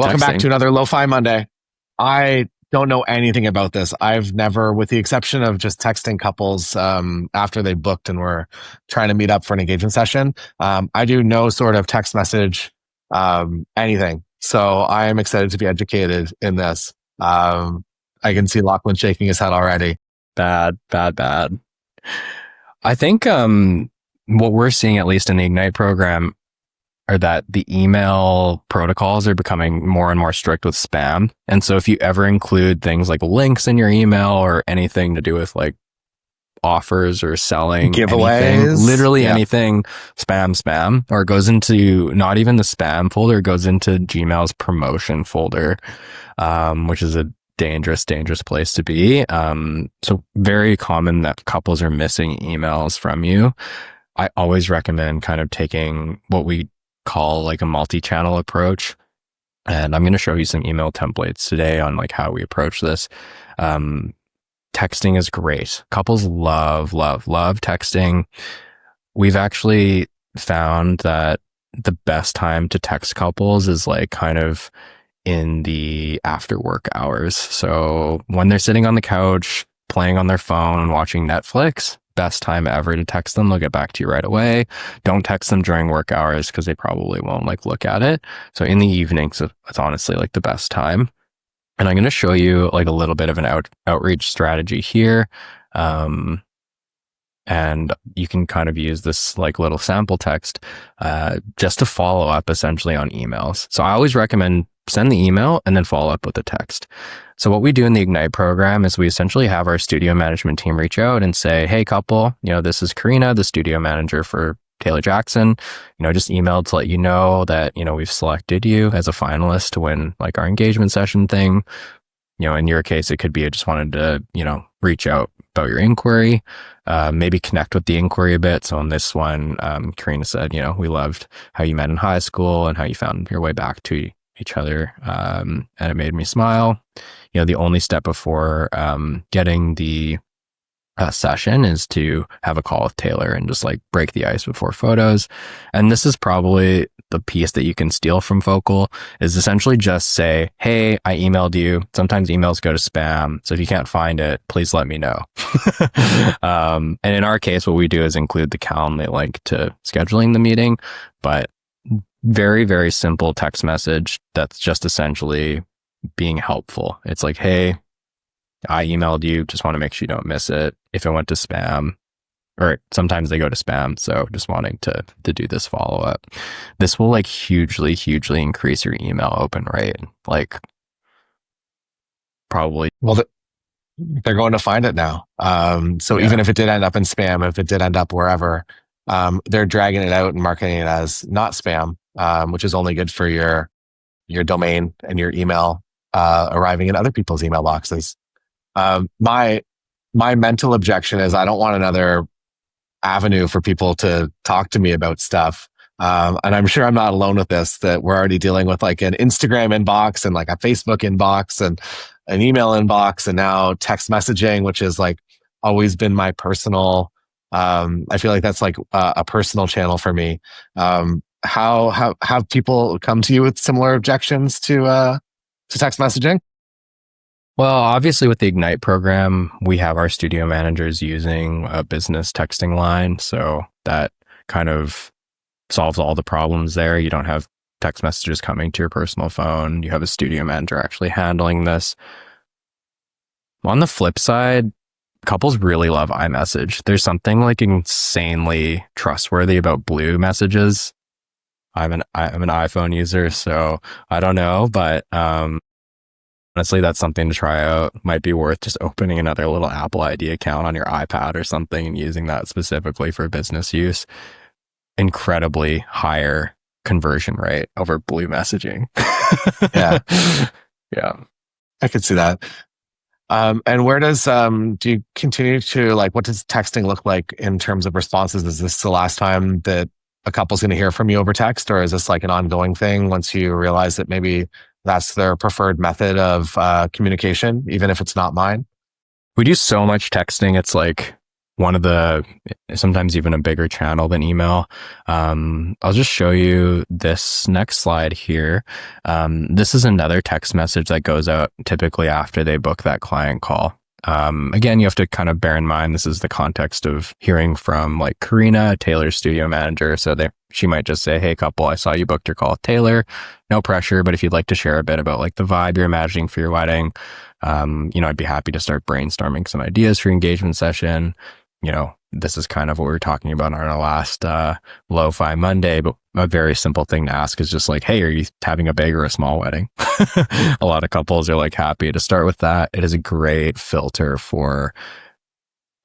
Welcome back texting. to another Lo-Fi Monday. I don't know anything about this. I've never, with the exception of just texting couples after they booked and were trying to meet up for an engagement session. I do no sort of text message, anything. So I am excited to be educated in this. I can see Lachlan shaking his head already. Bad. I think what we're seeing, at least in the Ignite program, are that the email protocols are becoming more and more strict with spam. And so if you ever include things like links in your email or anything to do with like offers or selling Giveaways, literally anything, spam, or it goes into not even the spam folder, it goes into Gmail's promotion folder, which is a dangerous place to be. So very common that couples are missing emails from you. I always recommend kind of taking what we call like a multi-channel approach. And I'm going to show you some email templates today on like how we approach this. Texting is great. Couples love texting. We've actually found that the best time to text couples is like kind of in the after work hours. So when they're sitting on the couch, playing on their phone, watching Netflix, best time ever to text them. They'll get back to you right away. Don't text them during work hours because they probably won't like look at it. So in the evenings, it's honestly like the best time. And I'm going to show you like a little bit of an outreach strategy here. And you can kind of use this like little sample text just to follow up essentially on emails. So I always recommend send the email and then follow up with a text. So what we do in the Ignite program is we essentially have our studio management team reach out and say, hey, couple, this is Karina, the studio manager for Taylor Jackson, just emailed to let you know that, we've selected you as a finalist to win like our engagement session thing. In your case, it could be I just wanted to, reach out about your inquiry, maybe connect with the inquiry a bit. So on this one, Karina said, we loved how you met in high school and how you found your way back to each other. And it made me smile. The only step before getting the session is to have a call with Taylor and just like break the ice before photos. And this is probably the piece that you can steal from Focal is essentially just say, hey, I emailed you. Sometimes emails go to spam. So if you can't find it, please let me know. And in our case, what we do is include the Calendly link to scheduling the meeting, but very, very simple text message that's just essentially being helpful. It's like, hey, I emailed you, just want to make sure you don't miss it. If it went to spam, or sometimes they go to spam, so just wanting to do this follow up. This will like hugely increase your email open rate. Like probably. Well, they're going to find it now. So even if it did end up in spam, if it did end up wherever, they're dragging it out and marketing it as not spam, which is only good for your domain and your email arriving in other people's email boxes. My mental objection is I don't want another avenue for people to talk to me about stuff. And I'm sure I'm not alone with this, that we're already dealing with like an Instagram inbox and like a Facebook inbox and an email inbox and now text messaging, which is like always been my personal, I feel like that's like a personal channel for me. How have people come to you with similar objections to text messaging? Well, obviously with the Ignite program, we have our studio managers using a business texting line. So that kind of solves all the problems there. You don't have text messages coming to your personal phone. You have a studio manager actually handling this. On the flip side, couples really love iMessage. There's something like insanely trustworthy about blue messages. I'm an iPhone user, so I don't know, but honestly, that's something to try out. Might be worth just opening another little Apple ID account on your iPad or something and using that specifically for business use. Incredibly higher conversion rate over blue messaging. Yeah. I could see that. And where does, do you continue to like, what does texting look like in terms of responses? Is this the last time that a couple's going to hear from you over text, or is this like an ongoing thing once you realize that maybe that's their preferred method of communication, even if it's not mine? We do so much texting. It's like one of the, sometimes even a bigger channel than email. I'll just show you this next slide here. This is another text message that goes out typically after they book that client call. Again, you have to kind of bear in mind, this is the context of hearing from like Karina, Taylor's studio manager. So she might just say, hey, couple, I saw you booked your call with Taylor. No pressure, but if you'd like to share a bit about like the vibe you're imagining for your wedding, I'd be happy to start brainstorming some ideas for your engagement session. This is kind of what we were talking about on our last Lo-Fi Monday, but a very simple thing to ask is just like, hey, are you having a big or a small wedding? A lot of couples are like happy to start with that. It is a great filter for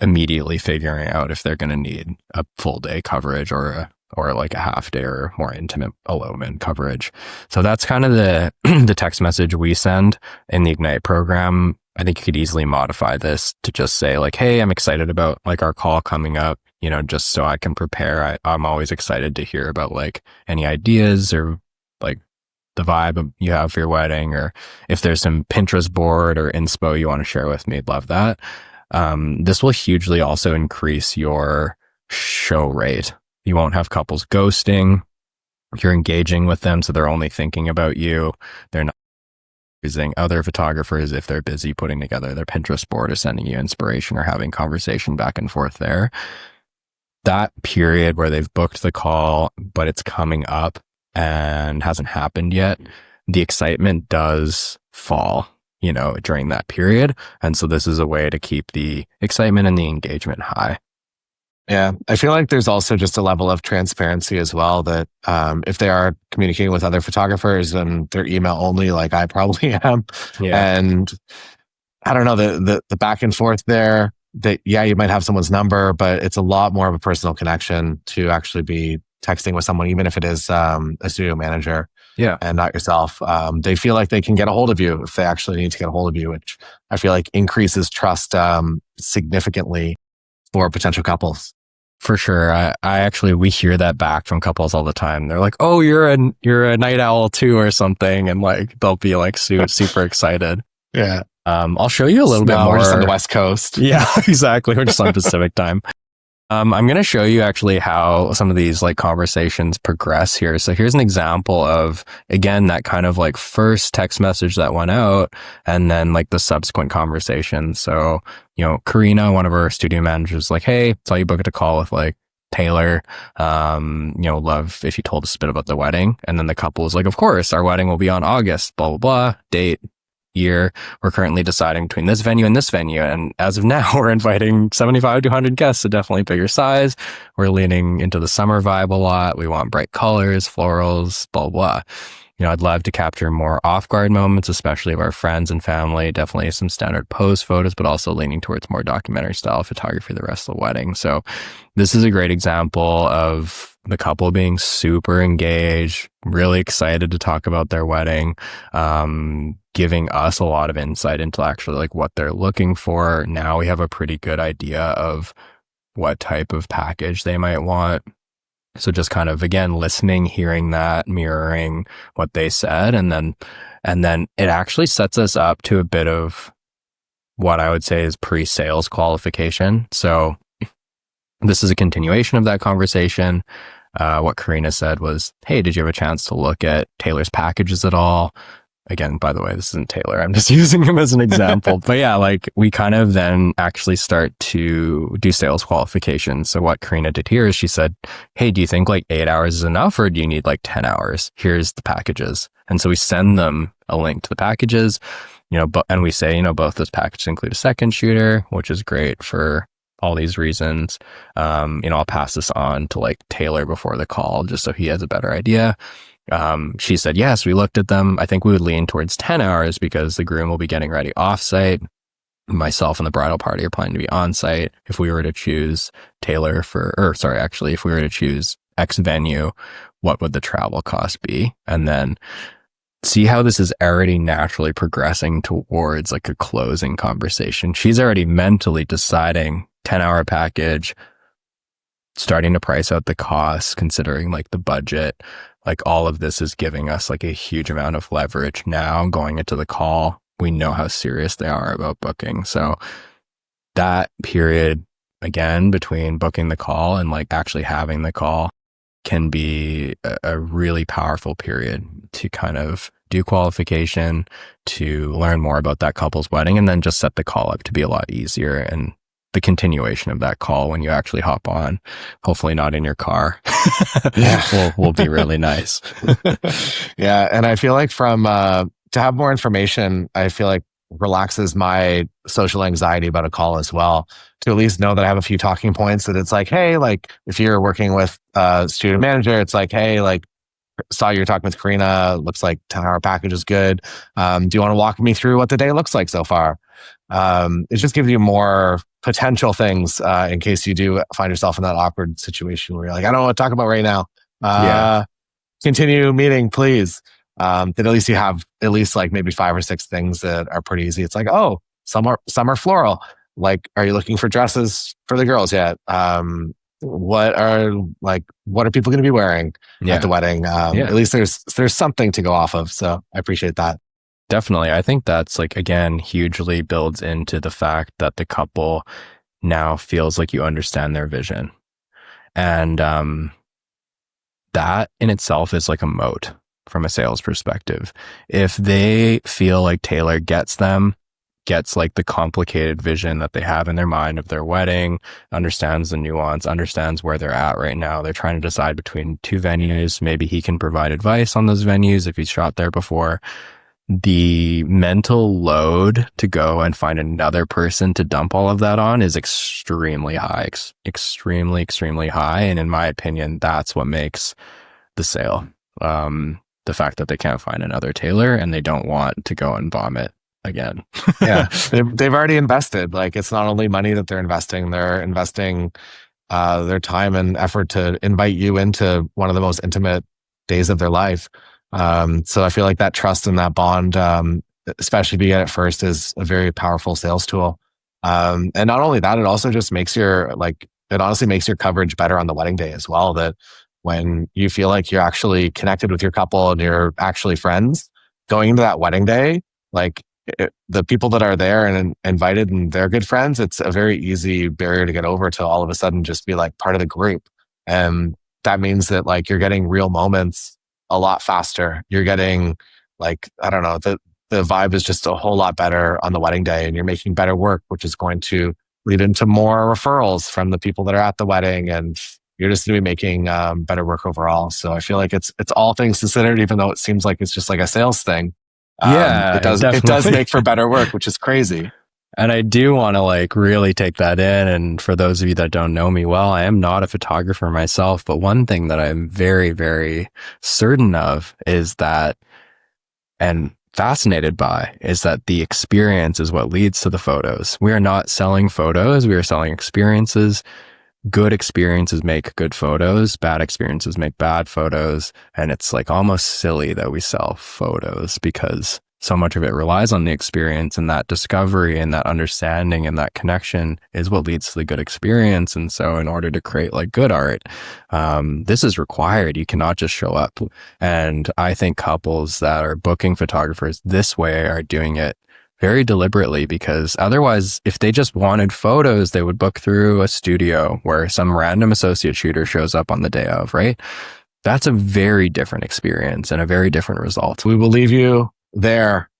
immediately figuring out if they're going to need a full day coverage or like a half day or more intimate elopement coverage. So that's kind of the the text message we send in the Ignite program. I think you could easily modify this to just say like, hey, I'm excited about like our call coming up, just so I can prepare. I'm always excited to hear about like any ideas or like the vibe you have for your wedding, or if there's some Pinterest board or inspo you want to share with me, I'd love that. This will hugely also increase your show rate. You won't have couples ghosting. You're engaging with them, so they're only thinking about you. They're not using other photographers if they're busy putting together their Pinterest board or sending you inspiration or having conversation back and forth there. That period where they've booked the call, but it's coming up and hasn't happened yet, the excitement does fall, during that period. And so this is a way to keep the excitement and the engagement high. Yeah, I feel like there's also just a level of transparency as well that if they are communicating with other photographers and they're email only, like I probably am, Yeah. and I don't know, the back and forth there, that yeah, you might have someone's number, but it's a lot more of a personal connection to actually be texting with someone, even if it is a studio manager Yeah. and not yourself. They feel like they can get a hold of you if they actually need to get a hold of you, which I feel like increases trust significantly for potential couples. For sure. I actually, we hear that back from couples all the time. They're like, oh, you're a night owl too or something. And like, they'll be like super excited. Yeah. I'll show you a little bit more. We're just on the West Coast. Yeah, exactly. We're just on Pacific time. I'm going to show you actually how some of these like conversations progress here. So here's an example of, again, that kind of like first text message that went out and then like the subsequent conversation. So, Karina, one of our studio managers, like, hey, saw you booked a call with like Taylor. Love if you told us a bit about the wedding. And then the couple was like, of course, our wedding will be on August, blah, blah, blah, date, year. We're currently deciding between this venue and this venue. And as of now, we're inviting 75 to 100 guests, so definitely bigger size. We're leaning into the summer vibe a lot. We want bright colors, florals, blah, blah. I'd love to capture more off-guard moments, especially of our friends and family. Definitely some standard pose photos, but also leaning towards more documentary style photography the rest of the wedding. So this is a great example of the couple being super engaged, really excited to talk about their wedding, giving us a lot of insight into actually like what they're looking for. Now we have a pretty good idea of what type of package they might want. So just kind of, again, listening, hearing that, mirroring what they said. And then it actually sets us up to a bit of what I would say is pre-sales qualification. So this is a continuation of that conversation. What Karina said was, hey, did you have a chance to look at Taylor's packages at all? Again, by the way, this isn't Taylor. I'm just using him as an example. But yeah, like we kind of then actually start to do sales qualification. So what Karina did here is she said, hey, do you think like 8 hours is enough or do you need like 10 hours? Here's the packages. And so we send them a link to the packages, and we say, both those packages include a second shooter, which is great for all these reasons. I'll pass this on to like Taylor before the call, just so he has a better idea. She said, yes, we looked at them. I think we would lean towards 10 hours because the groom will be getting ready offsite. Myself and the bridal party are planning to be on site. If we were to choose if we were to choose X venue, what would the travel cost be? And then see how this is already naturally progressing towards like a closing conversation. She's already mentally deciding 10-hour package, starting to price out the costs, considering like the budget. Like all of this is giving us like a huge amount of leverage now going into the call. We know how serious they are about booking. So that period again, between booking the call and like actually having the call can be a really powerful period to kind of do qualification, to learn more about that couple's wedding, and then just set the call up to be a lot easier. And the continuation of that call when you actually hop on, hopefully not in your car, Yeah. will be really nice. Yeah. And I feel like to have more information, I feel like relaxes my social anxiety about a call as well. To at least know that I have a few talking points that it's like, hey, like if you're working with a student manager, it's like, hey, like saw you're talking with Karina. Looks like 10-hour package is good. Do you want to walk me through what the day looks like so far? It just gives you more potential things in case you do find yourself in that awkward situation where you're like, I don't know what to talk about right now. Yeah. Continue meeting, please. That at least you have at least like maybe 5 or 6 things that are pretty easy. It's like, oh, some are floral. Like, are you looking for dresses for the girls yet? What are people going to be wearing at the Yeah. wedding? At Yeah. least there's something to go off of. So I appreciate that. Definitely. I think that's like, again, hugely builds into the fact that the couple now feels like you understand their vision. And that in itself is like a moat from a sales perspective. If they feel like Taylor gets them, gets like the complicated vision that they have in their mind of their wedding, understands the nuance, understands where they're at right now. They're trying to decide between 2 venues. Maybe he can provide advice on those venues if he's shot there before. The mental load to go and find another person to dump all of that on is extremely high, extremely high. And in my opinion, that's what makes the sale. The fact that they can't find another Taylor and they don't want to go and vomit again. Yeah, they've already invested. Like it's not only money that they're investing their time and effort to invite you into one of the most intimate days of their life. So I feel like that trust and that bond, especially if you get it first, is a very powerful sales tool. And not only that, it also just it honestly makes your coverage better on the wedding day as well. That when you feel like you're actually connected with your couple and you're actually friends going into that wedding day, like the people that are there and invited and they're good friends, it's a very easy barrier to get over to all of a sudden just be like part of the group. And that means that like you're getting real moments a lot faster. You're getting like, I don't know, the vibe is just a whole lot better on the wedding day and you're making better work, which is going to lead into more referrals from the people that are at the wedding. And you're just going to be making better work overall. So I feel like it's all things considered, even though it seems like it's just like a sales thing. Yeah, It does make for better work, which is crazy. And I do want to like really take that in. And for those of you that don't know me well, I am not a photographer myself, but one thing that I'm very, very certain of is that, and fascinated by, is that the experience is what leads to the photos. We are not selling photos. We are selling experiences. Good experiences make good photos. Bad experiences make bad photos. And it's like almost silly that we sell photos because so much of it relies on the experience, and that discovery and that understanding and that connection is what leads to the good experience. And so in order to create like good art, this is required. You cannot just show up. And I think couples that are booking photographers this way are doing it very deliberately, because otherwise, if they just wanted photos, they would book through a studio where some random associate shooter shows up on the day of, right? That's a very different experience and a very different result. We will leave you there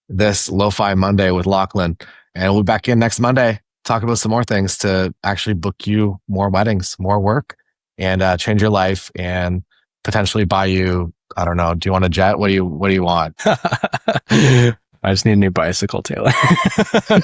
this Lo-Fi Monday with Lachlan, and we'll be back in next Monday, talk about some more things to actually book you more weddings, more work, and change your life and potentially buy you, I don't know, do you want a jet? What do you want? I just need a new bicycle, Taylor.